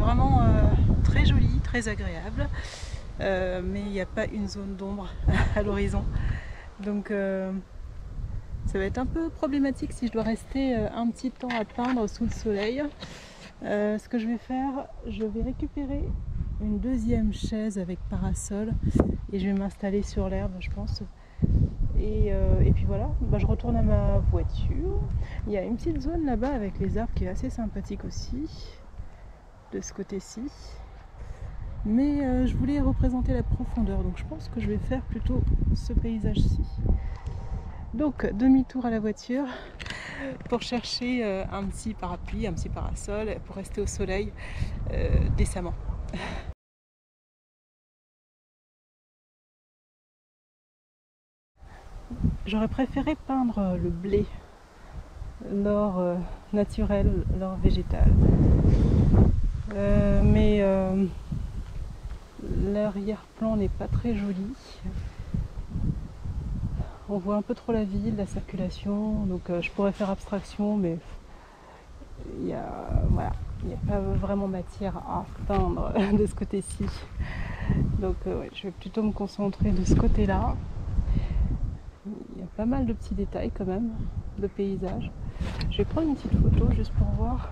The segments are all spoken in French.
vraiment très joli, très agréable, mais il n'y a pas une zone d'ombre à l'horizon. Donc ça va être un peu problématique si je dois rester un petit temps à peindre sous le soleil. Ce que je vais faire, je vais récupérer une deuxième chaise avec parasol et je vais m'installer sur l'herbe, je pense. Et puis voilà, je retourne à ma voiture. Il y a une petite zone là-bas avec les arbres qui est assez sympathique aussi, de ce côté-ci. Mais je voulais représenter la profondeur, donc je pense que je vais faire plutôt ce paysage-ci. Donc demi-tour à la voiture pour chercher un petit parapluie, un petit parasol, pour rester au soleil décemment. J'aurais préféré peindre le blé, l'or naturel, l'or végétal. Mais l'arrière-plan n'est pas très joli. On voit un peu trop la ville, la circulation, donc je pourrais faire abstraction, mais il n'y a pas vraiment matière à peindre de ce côté-ci. Donc ouais, je vais plutôt me concentrer de ce côté-là. Il y a pas mal de petits détails quand même, de paysages. Je vais prendre une petite photo juste pour voir.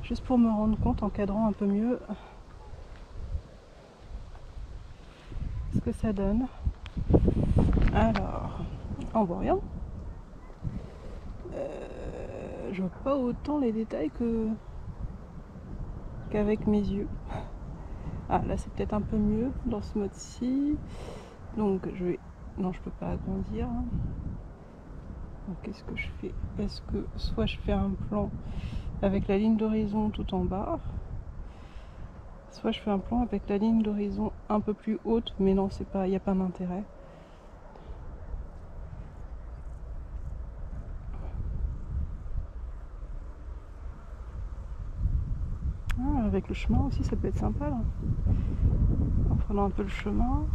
Juste pour me rendre compte en cadrant un peu mieux ce que ça donne. Alors, on voit rien. Je vois pas autant les détails qu'avec mes yeux. Ah, là c'est peut-être un peu mieux dans ce mode-ci. Donc je vais... Non, je peux pas agrandir. Donc qu'est-ce que je fais? Est-ce que soit je fais un plan avec la ligne d'horizon tout en bas, soit je fais un plan avec la ligne d'horizon un peu plus haute, mais non, c'est pas, il n'y a pas d'intérêt. Ah, avec le chemin aussi, ça peut être sympa là. En prenant un peu le chemin.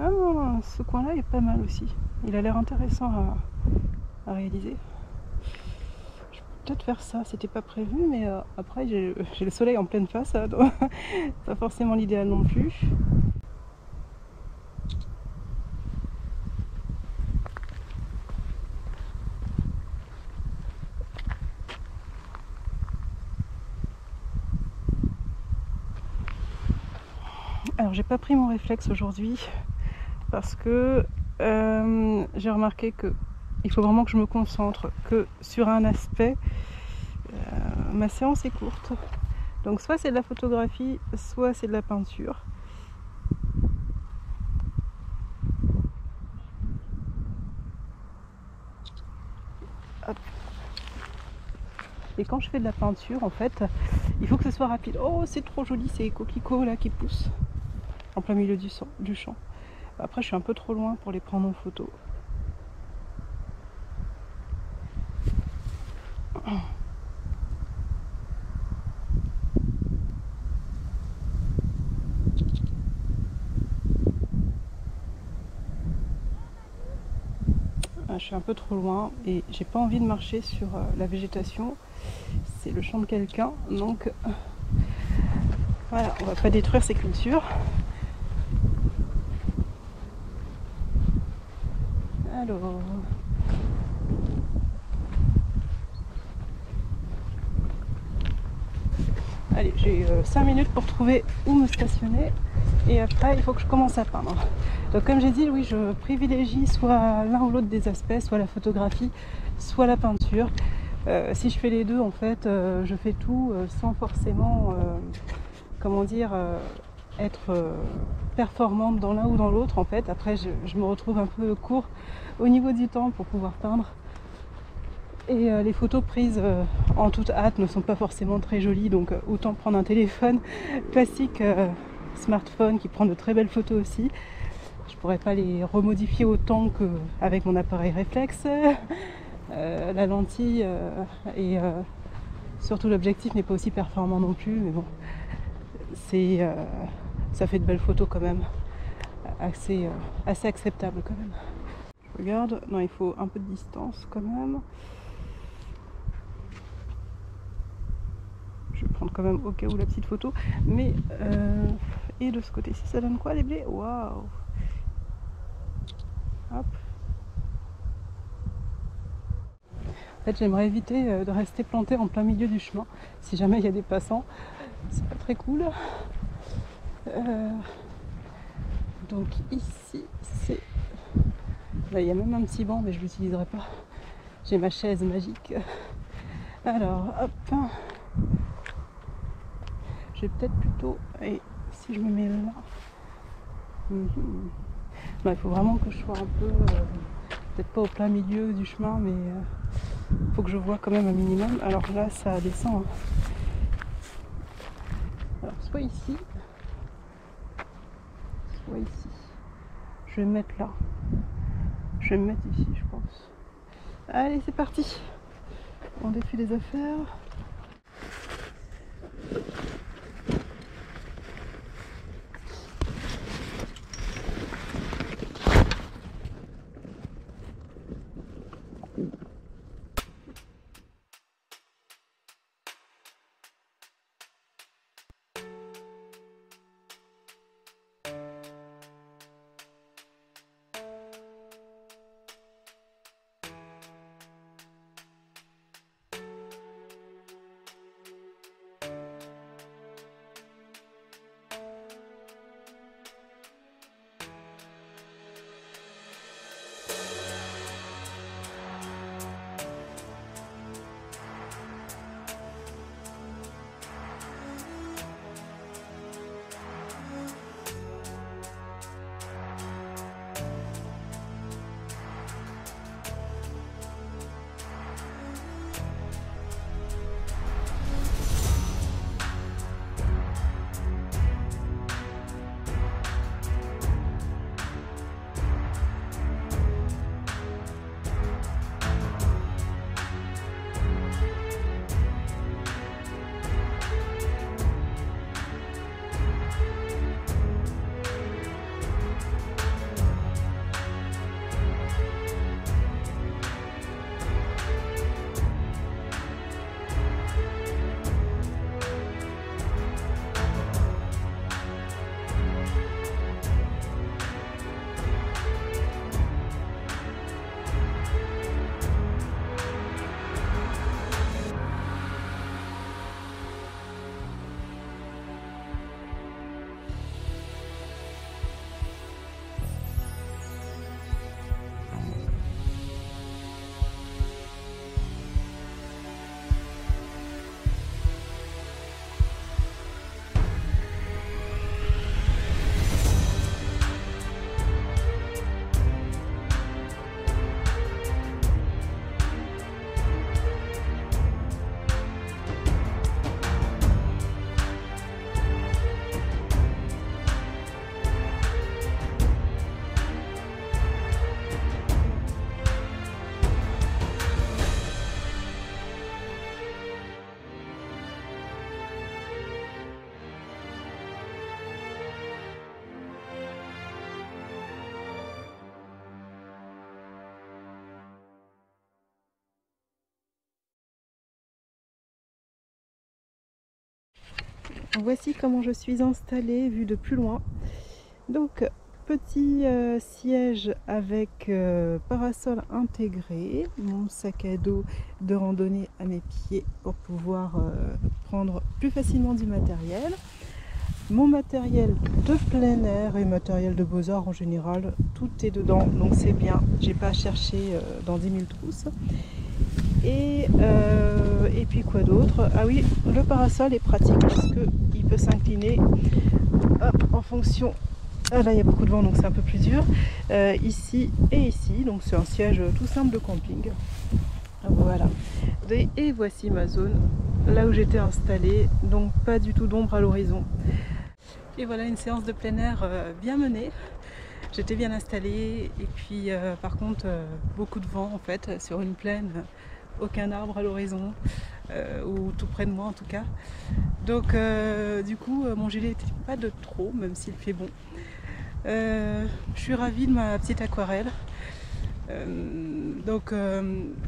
Ah non, ce coin-là est pas mal aussi. Il a l'air intéressant à réaliser. Je peux peut-être faire ça, c'était pas prévu, mais après j'ai le soleil en pleine face, donc pas forcément l'idéal non plus. Alors j'ai pas pris mon réflexe aujourd'hui parce que j'ai remarqué que il faut vraiment que je me concentre que sur un aspect. Ma séance est courte, donc soit c'est de la photographie, soit c'est de la peinture. Hop. Et quand je fais de la peinture, en fait, il faut que ce soit rapide. Oh, c'est trop joli ces coquelicots là qui poussent en plein milieu du champ. Après, je suis un peu trop loin pour les prendre en photo. Je suis un peu trop loin et j'ai pas envie de marcher sur la végétation. C'est le champ de quelqu'un, donc voilà, on va pas détruire ses cultures. Alors, allez, j'ai 5 minutes pour trouver où me stationner et après il faut que je commence à peindre. Donc comme j'ai dit, oui, je privilégie soit l'un ou l'autre des aspects, soit la photographie, soit la peinture. Si je fais les deux, en fait, je fais tout sans forcément, comment dire, être performante dans l'un ou dans l'autre. En fait, après, je me retrouve un peu court au niveau du temps pour pouvoir peindre. Et les photos prises en toute hâte ne sont pas forcément très jolies, donc autant prendre un téléphone classique, smartphone, qui prend de très belles photos aussi. Je pourrais pas les remodifier autant qu'avec mon appareil réflexe. La lentille et surtout l'objectif n'est pas aussi performant non plus, mais bon, ça fait de belles photos quand même, assez acceptable quand même. Je regarde, non, il faut un peu de distance quand même. quand même au cas où la petite photo. Mais et de ce côté-ci, ça donne quoi les blés? Waouh! Hop. En fait, j'aimerais éviter de rester planté en plein milieu du chemin. Si jamais il y a des passants, c'est pas très cool. Donc ici, c'est... Là, il y a même un petit banc, mais je l'utiliserai pas. J'ai ma chaise magique. Alors, hop. Je vais peut-être plutôt... Et si je me mets là... Non, il faut vraiment que je sois un peu... peut-être pas au plein milieu du chemin, mais... faut que je vois quand même un minimum. Alors là, ça descend. Alors, soit ici, soit ici. Je vais me mettre là. Je vais me mettre ici, je pense. Allez, c'est parti. On défile les affaires. Voici comment je suis installée vue de plus loin. Donc petit siège avec parasol intégré, mon sac à dos de randonnée à mes pieds pour pouvoir prendre plus facilement du matériel. Mon matériel de plein air et matériel de Beaux-Arts en général, tout est dedans, donc c'est bien, j'ai pas à chercher dans 10 000 trousses. Et puis quoi d'autre? Ah oui, le parasol est pratique parce qu'il peut s'incliner en fonction. Ah là il y a beaucoup de vent donc c'est un peu plus dur. Ici et ici, donc c'est un siège tout simple de camping. Voilà. Et voici ma zone, là où j'étais installée, donc pas du tout d'ombre à l'horizon. Et voilà une séance de plein air bien menée. J'étais bien installée et puis par contre beaucoup de vent en fait sur une plaine. Aucun arbre à l'horizon, ou tout près de moi en tout cas. Donc du coup mon gilet n'était pas de trop, même s'il fait bon. Je suis ravie de ma petite aquarelle.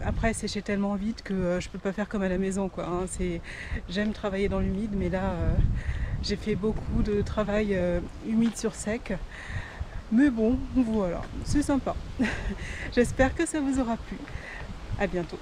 Après sécher tellement vite que je peux pas faire comme à la maison quoi, hein. J'aime travailler dans l'humide, mais là j'ai fait beaucoup de travail humide sur sec. Mais bon, voilà, c'est sympa. J'espère que ça vous aura plu. À bientôt.